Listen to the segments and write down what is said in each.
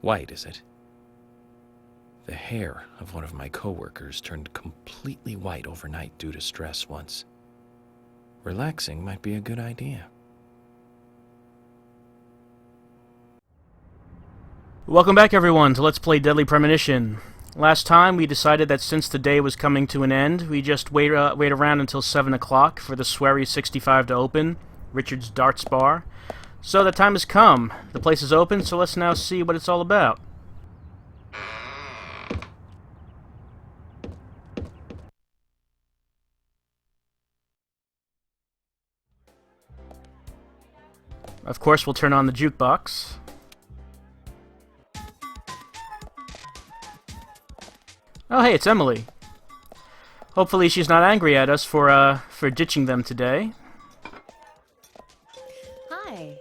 white, is it? The hair of one of my coworkers turned completely white overnight due to stress once. Relaxing might be a good idea. Welcome back, everyone, to Let's Play Deadly Premonition. Last time, we decided that since the day was coming to an end, we just wait around until 7 o'clock for the Swery 65 to open, Richard's Darts Bar. So the time has come. The place is open, so let's now see what it's all about. Of course, we'll turn on the jukebox. Oh, hey, it's Emily. Hopefully she's not angry at us for ditching them today. Hi.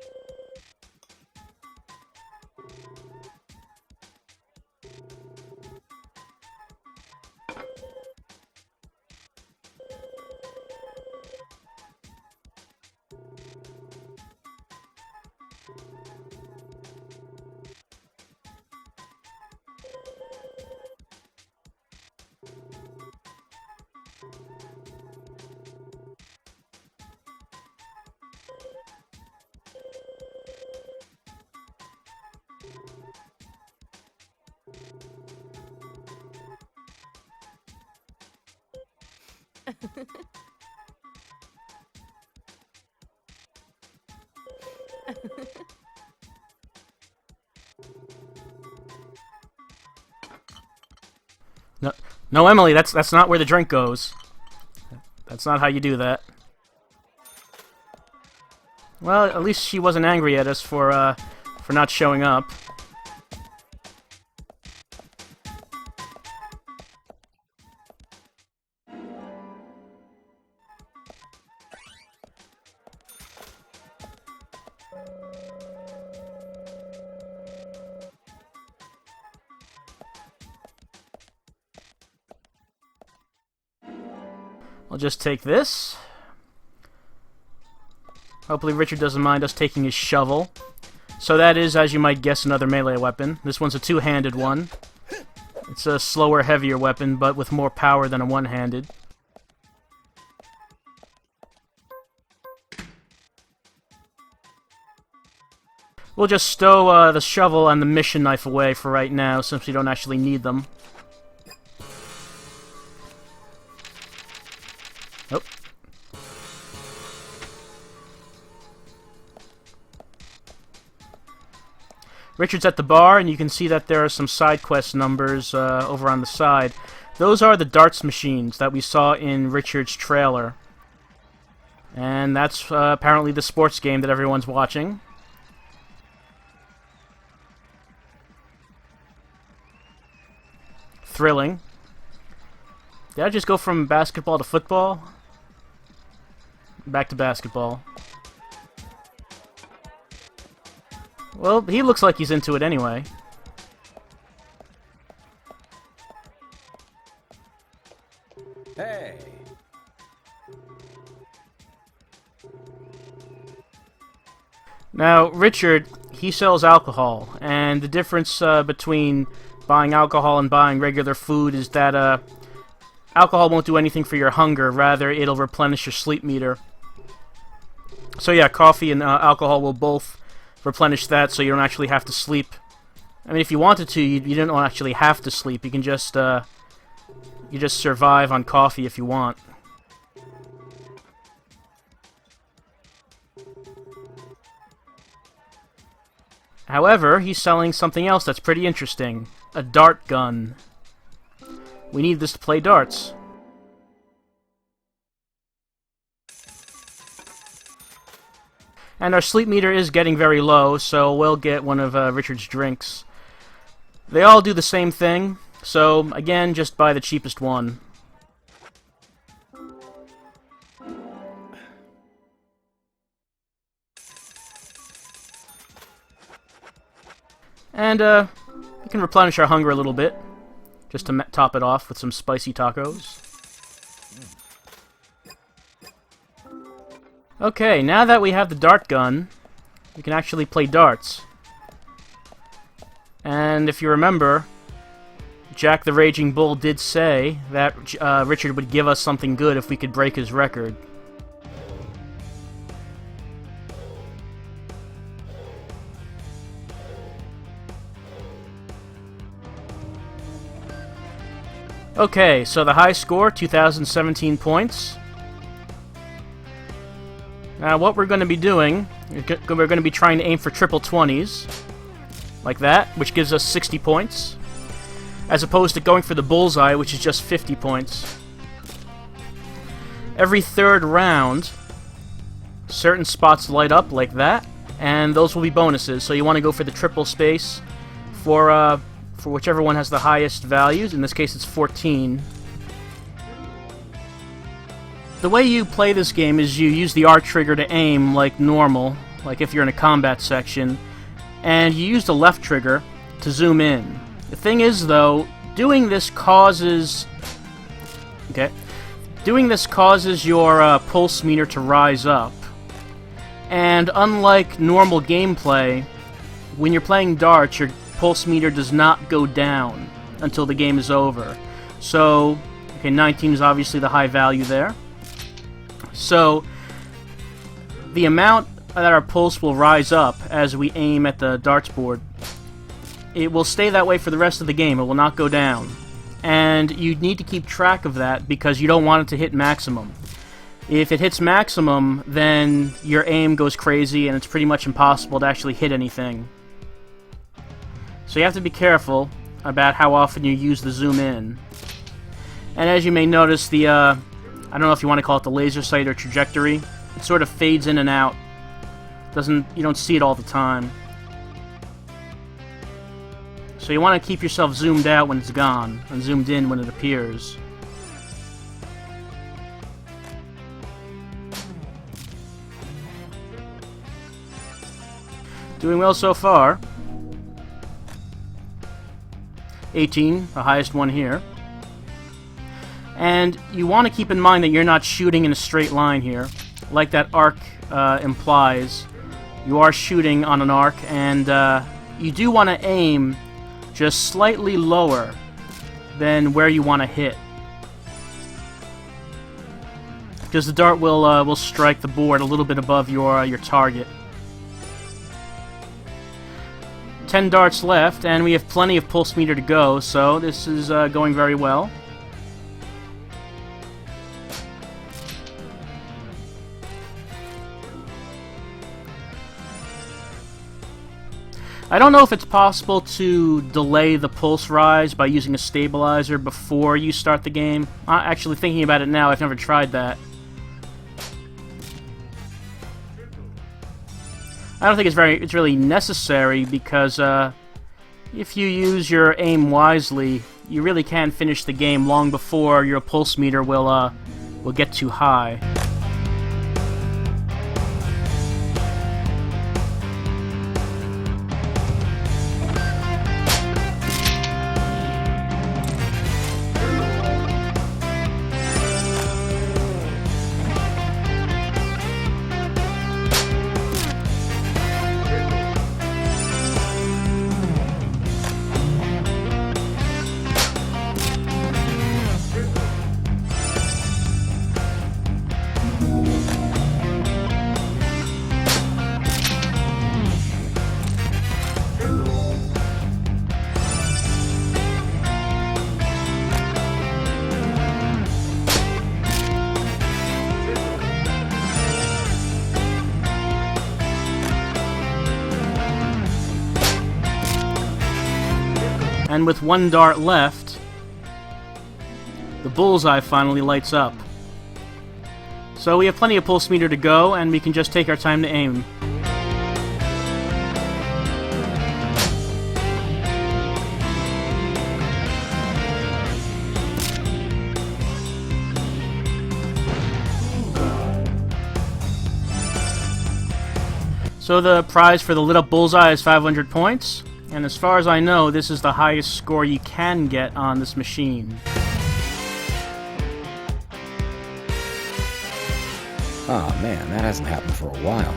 No, Emily, that's not where the drink goes. That's not how you do that. Well, at least she wasn't angry at us for not showing up. I'll just take this. Hopefully Richard doesn't mind us taking his shovel. So that is, as you might guess, another melee weapon. This one's a two-handed one. It's a slower, heavier weapon, but with more power than a one-handed. We'll just stow the shovel and the mission knife away for right now, since we don't actually need them. Oh. Richard's at the bar, and you can see that there are some side quest numbers over on the side. Those are the darts machines that we saw in Richard's trailer. And that's apparently the sports game that everyone's watching. Thrilling. Did I just go from basketball to football? Back to basketball. Well, he looks like he's into it anyway. Hey! Now, Richard, he sells alcohol, and the difference between buying alcohol and buying regular food is that alcohol won't do anything for your hunger, rather it'll replenish your sleep meter. So yeah, coffee and alcohol will both replenish that, so you don't actually have to sleep. I mean, if you wanted to, you don't actually have to sleep. You can just survive on coffee if you want. However, he's selling something else that's pretty interesting. A dart gun. We need this to play darts. And our sleep meter is getting very low, so we'll get one of Richard's drinks. They all do the same thing, so again, just buy the cheapest one. And we can replenish our hunger a little bit, just to top it off with some spicy tacos. Okay, now that we have the dart gun, we can actually play darts. And if you remember, Jack the Raging Bull did say that Richard would give us something good if we could break his record. Okay, so the high score, 2,017 points. Now what we're going to be doing, we're going to be trying to aim for triple 20s, like that, which gives us 60 points, as opposed to going for the bullseye, which is just 50 points. Every third round, certain spots light up like that, and those will be bonuses, so you want to go for the triple space for whichever one has the highest values. In this case, it's 14. The way you play this game is you use the R trigger to aim like normal, like if you're in a combat section, and you use the left trigger to zoom in. The thing is, though, doing this causes your pulse meter to rise up. And unlike normal gameplay, when you're playing darts, your pulse meter does not go down until the game is over. So, 19 is obviously the high value there. So, the amount that our pulse will rise up as we aim at the darts board, it will stay that way for the rest of the game. It will not go down. And you need to keep track of that because you don't want it to hit maximum. If it hits maximum, then your aim goes crazy and it's pretty much impossible to actually hit anything. So you have to be careful about how often you use the zoom in. And as you may notice, the I don't know if you want to call it the laser sight or trajectory, it sort of fades in and out. You don't see it all the time. So you want to keep yourself zoomed out when it's gone, and zoomed in when it appears. Doing well so far. 18, the highest one here. And you want to keep in mind that you're not shooting in a straight line here, like that arc implies. You are shooting on an arc, and you do want to aim just slightly lower than where you want to hit, because the dart will strike the board a little bit above your target. 10 darts left, and we have plenty of pulse meter to go, so this is going very well. I don't know if it's possible to delay the pulse rise by using a stabilizer before you start the game. Actually, thinking about it now, I've never tried that. I don't think it's really necessary, because if you use your aim wisely, you really can finish the game long before your pulse meter will get too high. And with one dart left, the bullseye finally lights up. So we have plenty of pulse meter to go, and we can just take our time to aim. So the prize for the lit up bullseye is 500 points. And as far as I know, this is the highest score you can get on this machine. Aw, man, that hasn't happened for a while.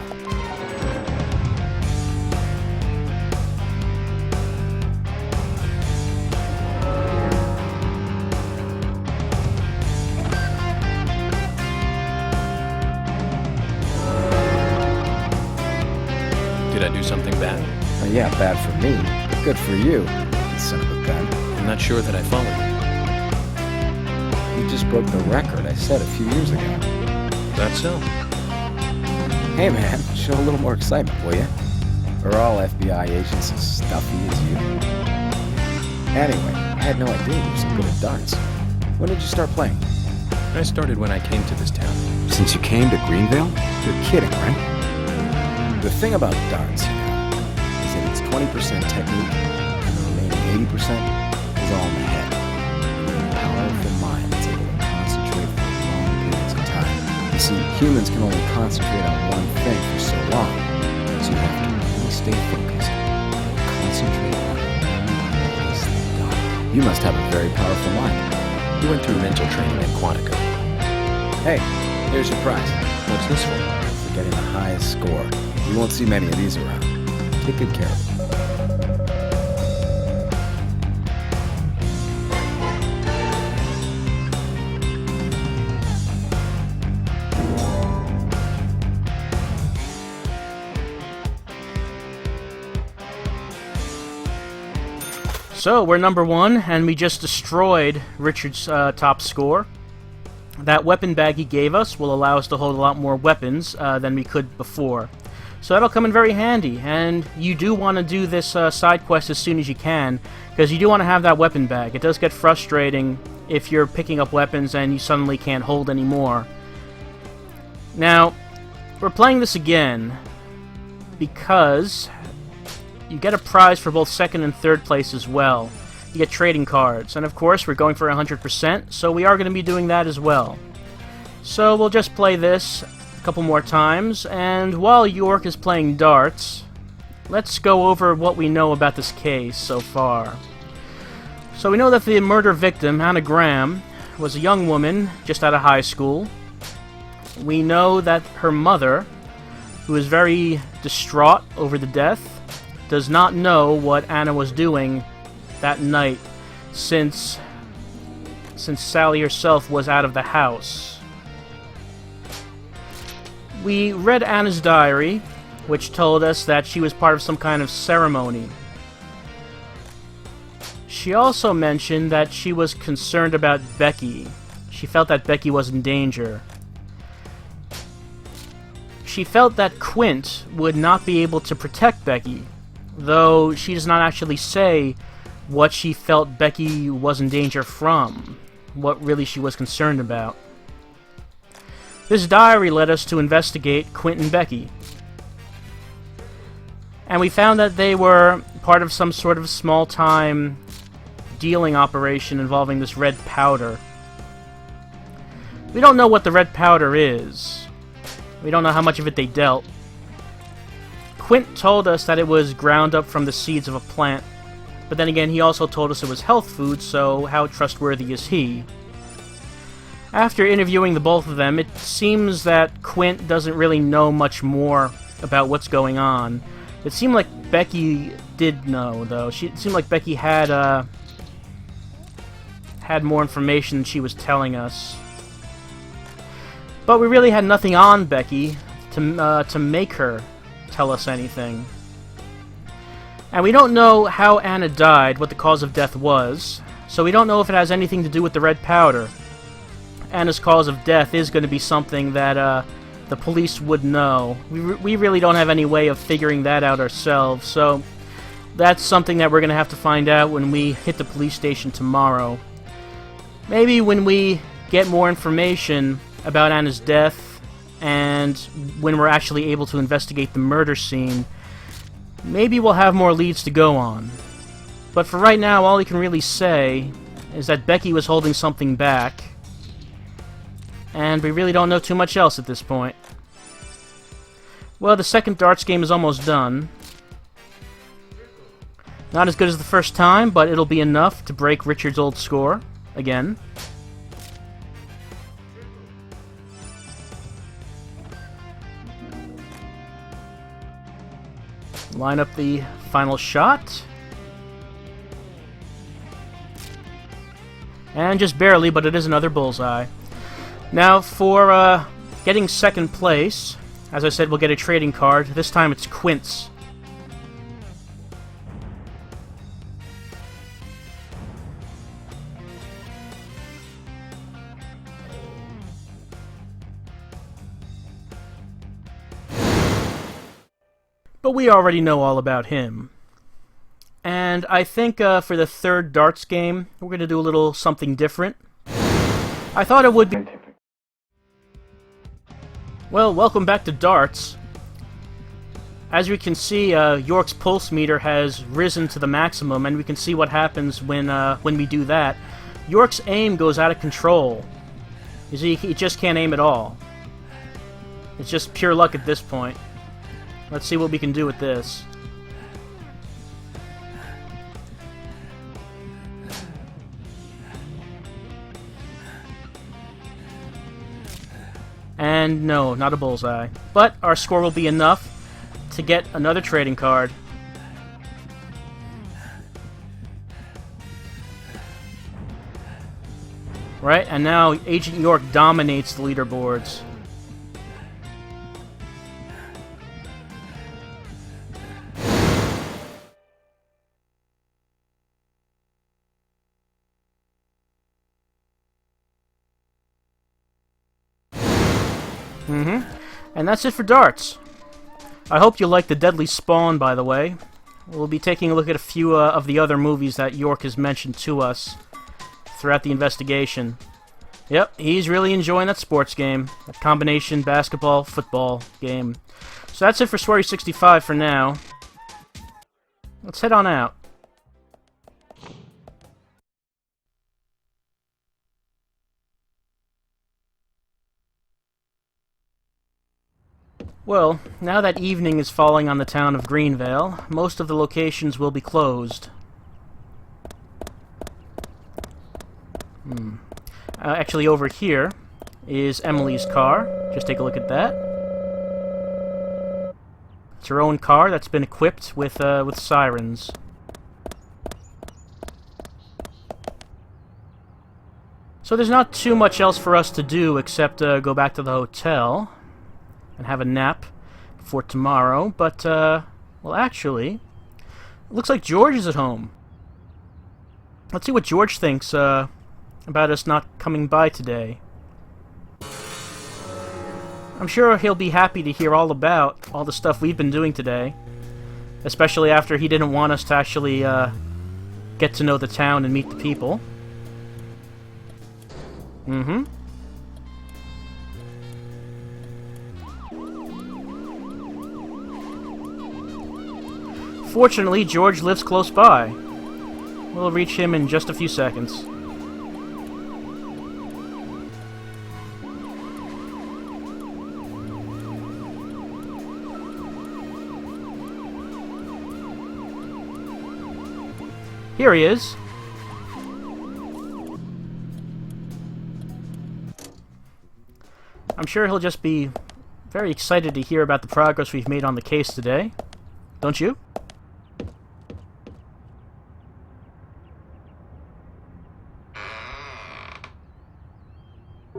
bad for me, but good for you, you son of a gun. I'm not sure that I follow you. You just broke the record I set a few years ago. That's so. Hey man, show a little more excitement, will ya? Are all FBI agents as stuffy as you? Anyway, I had no idea you were so good at darts. When did you start playing? I started when I came to this town. Since you came to Greenville? You're kidding, right? The thing about darts, you know, is that it's 20% technique, and the remaining 80% is all in the head. A powerful mind that's able to concentrate for long periods of time. You see, humans can only concentrate on one thing for so long, so you have to really stay focused and concentrate on one place in the dark. You must have a very powerful mind. You went through mental training at Quantico. Hey, here's your prize. What's this for? For getting the highest score. You won't see many of these around. Take good care of it. So, we're number 1, and we just destroyed Richard's top score. That weapon bag he gave us will allow us to hold a lot more weapons than we could before. So that'll come in very handy, and you do want to do this side quest as soon as you can, because you do want to have that weapon bag. It does get frustrating if you're picking up weapons and you suddenly can't hold any more. Now, we're playing this again because you get a prize for both second and third place as well. You get trading cards, and of course we're going for 100%, so we are going to be doing that as well. So we'll just play this a couple more times, and while York is playing darts, let's go over what we know about this case so far. So we know that the murder victim, Anna Graham, was a young woman just out of high school. We know that her mother, who is very distraught over the death, does not know what Anna was doing that night, since Sally herself was out of the house. We read Anna's diary, which told us that she was part of some kind of ceremony. She also mentioned that she was concerned about Becky. She felt that Becky was in danger. She felt that Quint would not be able to protect Becky, though she does not actually say what she felt Becky was in danger from, what really she was concerned about. This diary led us to investigate Quint and Becky, and we found that they were part of some sort of small-time dealing operation involving this red powder. We don't know what the red powder is. We don't know how much of it they dealt. Quint told us that it was ground up from the seeds of a plant, but then again he also told us it was health food, so how trustworthy is he? After interviewing the both of them, it seems that Quint doesn't really know much more about what's going on. It seemed like Becky did know, though. It seemed like Becky had more information than she was telling us. But we really had nothing on Becky to make her tell us anything. And we don't know how Anna died, what the cause of death was, so we don't know if it has anything to do with the red powder. Anna's cause of death is going to be something that the police would know. We really don't have any way of figuring that out ourselves, so that's something that we're going to have to find out when we hit the police station tomorrow. Maybe when we get more information about Anna's death, and when we're actually able to investigate the murder scene, maybe we'll have more leads to go on. But for right now, all we can really say is that Becky was holding something back, and we really don't know too much else at this point. Well, the second darts game is almost done. Not as good as the first time, but it'll be enough to break Richard's old score again. Line up the final shot. And just barely, but it is another bullseye. Now, for getting second place, as I said, we'll get a trading card. This time it's Quint's. But we already know all about him. And I think for the third darts game, we're going to do a little something different. I thought it would be... Well, welcome back to darts. As we can see, York's pulse meter has risen to the maximum, and we can see what happens when we do that. York's aim goes out of control. You see, he just can't aim at all. It's just pure luck at this point. Let's see what we can do with this. And no, not a bullseye. But our score will be enough to get another trading card. Right, and now Agent York dominates the leaderboards. And that's it for darts. I hope you like the Deadly Spawn, by the way. We'll be taking a look at a few of the other movies that York has mentioned to us throughout the investigation. Yep, he's really enjoying that sports game. That combination basketball, football game. So that's it for Swery 65 for now. Let's head on out. Well, now that evening is falling on the town of Greenvale, most of the locations will be closed. Actually, over here is Emily's car. Just take a look at that. It's her own car that's been equipped with sirens. So there's not too much else for us to do except go back to the hotel and have a nap for tomorrow, but, well, actually, it looks like George is at home. Let's see what George thinks, about us not coming by today. I'm sure he'll be happy to hear all about all the stuff we've been doing today, especially after he didn't want us to actually, get to know the town and meet the people. Fortunately, George lives close by. We'll reach him in just a few seconds. Here he is. I'm sure he'll just be very excited to hear about the progress we've made on the case today. Don't you?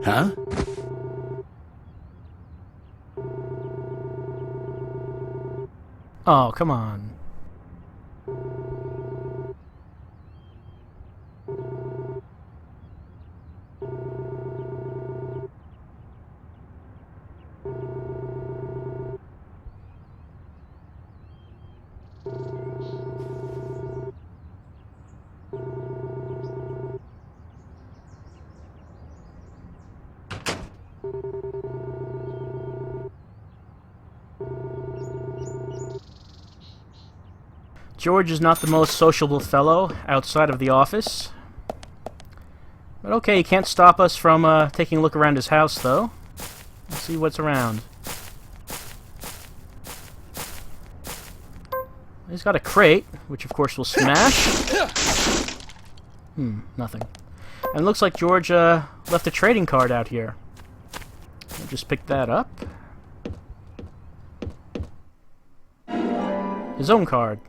Huh? Oh, come on. George is not the most sociable fellow outside of the office. But okay, he can't stop us from taking a look around his house, though. Let's see what's around. He's got a crate, which of course we'll smash. Nothing. And it looks like George left a trading card out here. I'll just pick that up. His own card.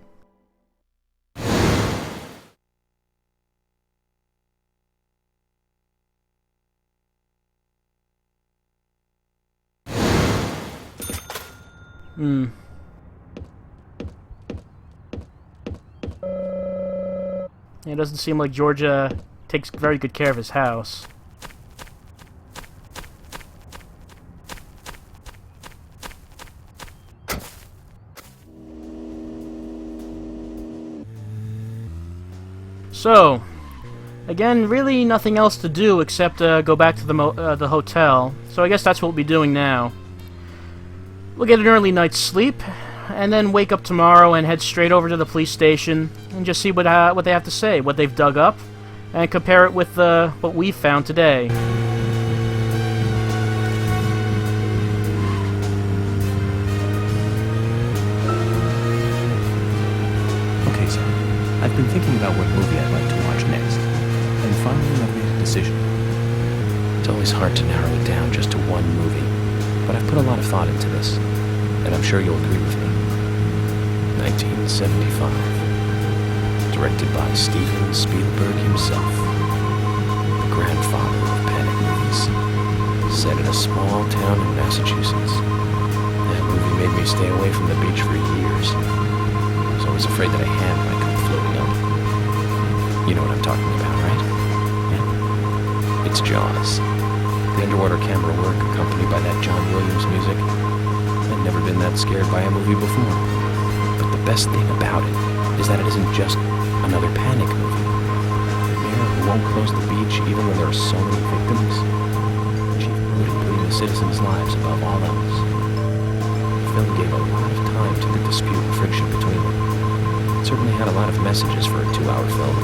It doesn't seem like Georgia takes very good care of his house. So, again, really nothing else to do except go back to the hotel. So I guess that's what we'll be doing now. We'll get an early night's sleep, and then wake up tomorrow and head straight over to the police station and just see what they have to say, what they've dug up, and compare it with what we found today. Okay, sir. I've been thinking about what movie I'd like to watch next, and finally I've made a decision. It's always hard to narrow it down just to one movie, but I've put a lot of thought into this, and I'm sure you'll agree with me. 1975. Directed by Steven Spielberg himself. The grandfather of panic movies. Set in a small town in Massachusetts. That movie made me stay away from the beach for years. I was always afraid that a hand might come floating up. You know what I'm talking about, right? Yeah. It's Jaws. The underwater camera work accompanied by that John Williams music. I'd never been that scared by a movie before. But the best thing about it is that it isn't just another panic movie. The mayor who won't close the beach even when there are so many victims. Chief Moody putting the citizens' lives above all else. The film gave a lot of time to the dispute and friction between them. It certainly had a lot of messages for a 2-hour film.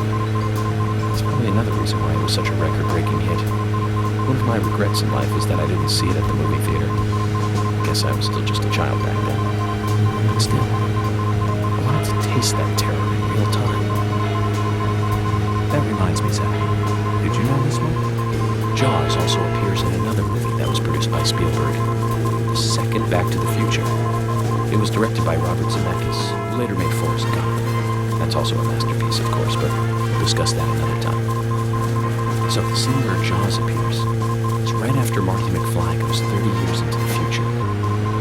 That's probably another reason why it was such a record-breaking hit. One of my regrets in life is that I didn't see it at the movie theater. I guess I was still just a child back then. But still, I wanted to taste that terror in real time. That reminds me, Zach. Did you know this one? Jaws also appears in another movie that was produced by Spielberg, the second Back to the Future. It was directed by Robert Zemeckis, who later made Forrest Gump. That's also a masterpiece, of course, but we'll discuss that another time. So the scene where Jaws appears is right after Marty McFly goes 30 years into the future.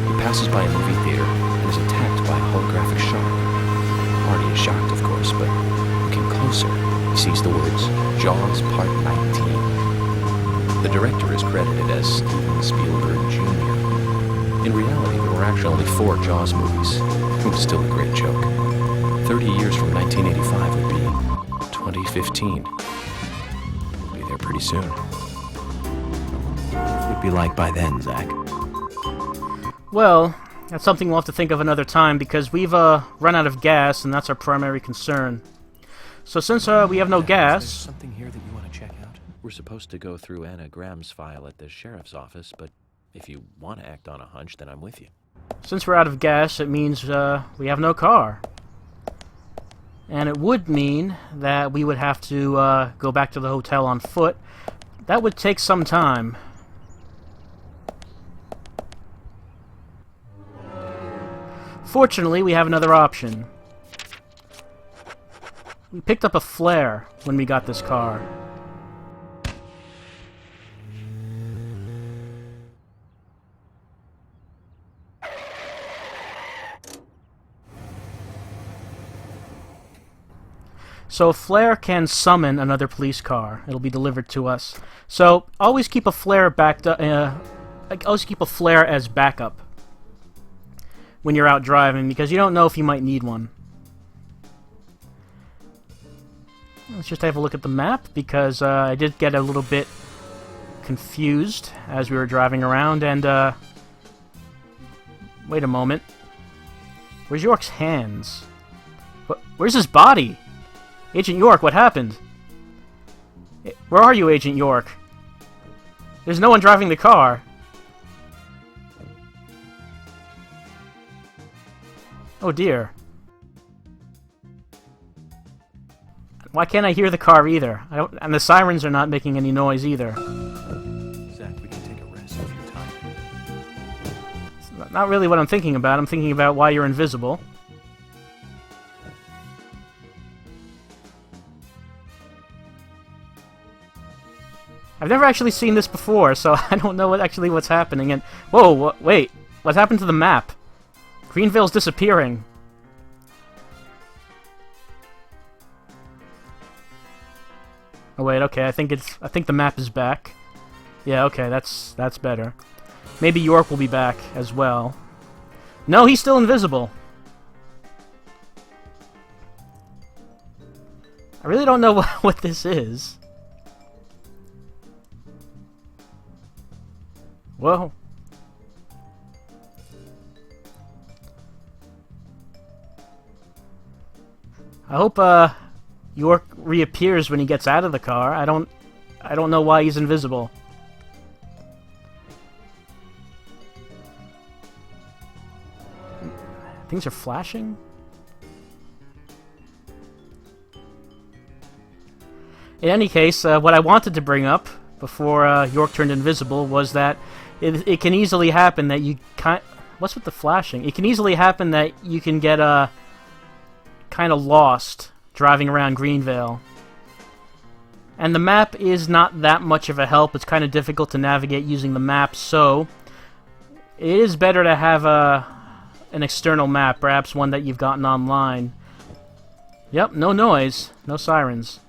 He passes by a movie theater and is attacked by a holographic shark. Marty is shocked, of course, but looking closer, he sees the words, Jaws Part 19. The director is credited as Steven Spielberg Jr. In reality, there were actually only 4 Jaws movies. It was still a great joke. 30 years from 1985 would be 2015. We'll be there pretty soon. What would it be like by then, Zach? Well, that's something we'll have to think of another time because we've run out of gas, and that's our primary concern. So since we have no There's gas... something here that you want to check out? We're supposed to go through Anna Graham's file at the sheriff's office, but if you want to act on a hunch, then I'm with you. Since we're out of gas, it means we have no car. And it would mean that we would have to go back to the hotel on foot. That would take some time. Fortunately, we have another option. We picked up a flare when we got this car. So a flare can summon another police car. It'll be delivered to us. So always keep a flare always keep a flare as backup when you're out driving, because you don't know if you might need one. Let's just have a look at the map, because I did get a little bit confused as we were driving around, and wait a moment. Where's York's hands? Where's his body? Agent York, what happened? Where are you, Agent York? There's no one driving the car. Oh dear. Why can't I hear the car either? And the sirens are not making any noise either. Zach, we can take a rest if you're tired. It's not really what I'm thinking about. I'm thinking about why you're invisible. I've never actually seen this before, so I don't know what's happening. And whoa, wait, what happened to the map? Greenville's disappearing. Oh wait, okay, I think the map is back. Yeah, okay, that's better. Maybe York will be back as well. No, he's still invisible. I really don't know what this is. Whoa. I hope York reappears when he gets out of the car. I don't know why he's invisible. Things are flashing? In any case, what I wanted to bring up before York turned invisible was that it can easily happen that you what's with the flashing? It can easily happen that you can get kind of lost driving around Greenvale. And the map is not that much of a help. It's kind of difficult to navigate using the map, so it is better to have an external map, perhaps one that you've gotten online. Yep, no noise, no sirens.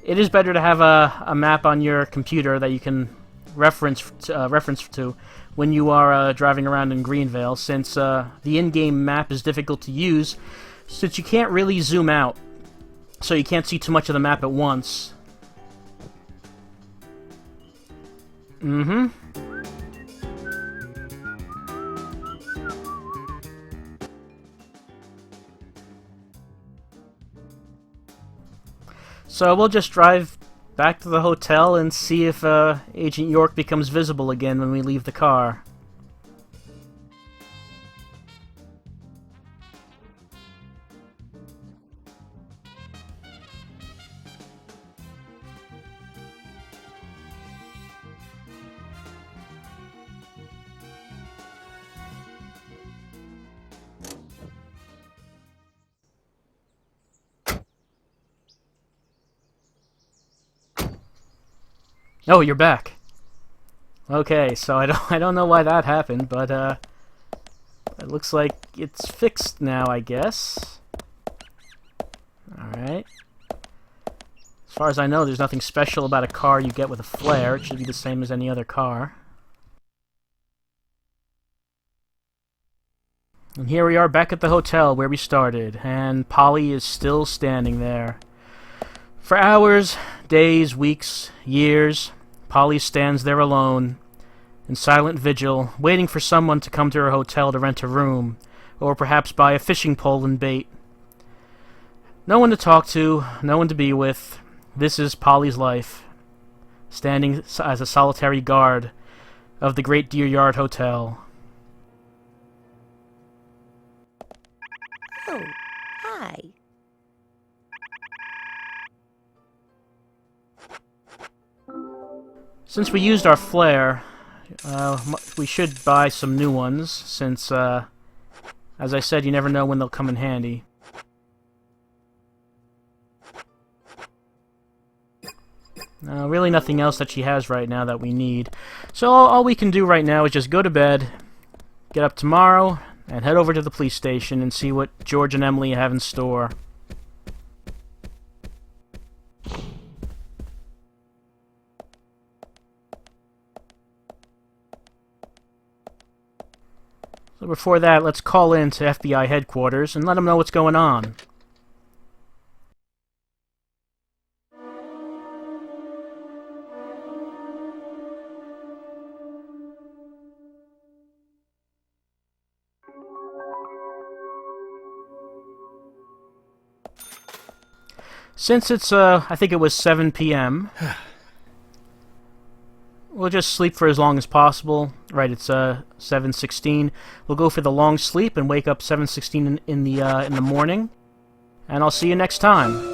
It is better to have a map on your computer that you can reference to when you are driving around in Greenvale, since the in-game map is difficult to use, since you can't really zoom out, so you can't see too much of the map at once. Mm-hmm. So we'll just drive back to the hotel and see if Agent York becomes visible again when we leave the car. Oh, you're back. Okay, so I don't know why that happened, but it looks like it's fixed now, I guess. Alright. As far as I know, there's nothing special about a car you get with a flare. It should be the same as any other car. And here we are back at the hotel where we started, and Polly is still standing there. For hours, days, weeks, years, Polly stands there alone, in silent vigil, waiting for someone to come to her hotel to rent a room, or perhaps buy a fishing pole and bait. No one to talk to, no one to be with. This is Polly's life, standing as a solitary guard of the Great Deer Yard Hotel. Oh, hi. Since we used our flare, we should buy some new ones, since, as I said, you never know when they'll come in handy. Really nothing else that she has right now that we need. So all we can do right now is just go to bed, get up tomorrow, and head over to the police station and see what George and Emily have in store. So before that, let's call in to FBI headquarters and let them know what's going on. Since it's, I think it was 7 p.m., we'll just sleep for as long as possible. Right, it's 7:16. We'll go for the long sleep and wake up 7:16 in the morning. And I'll see you next time.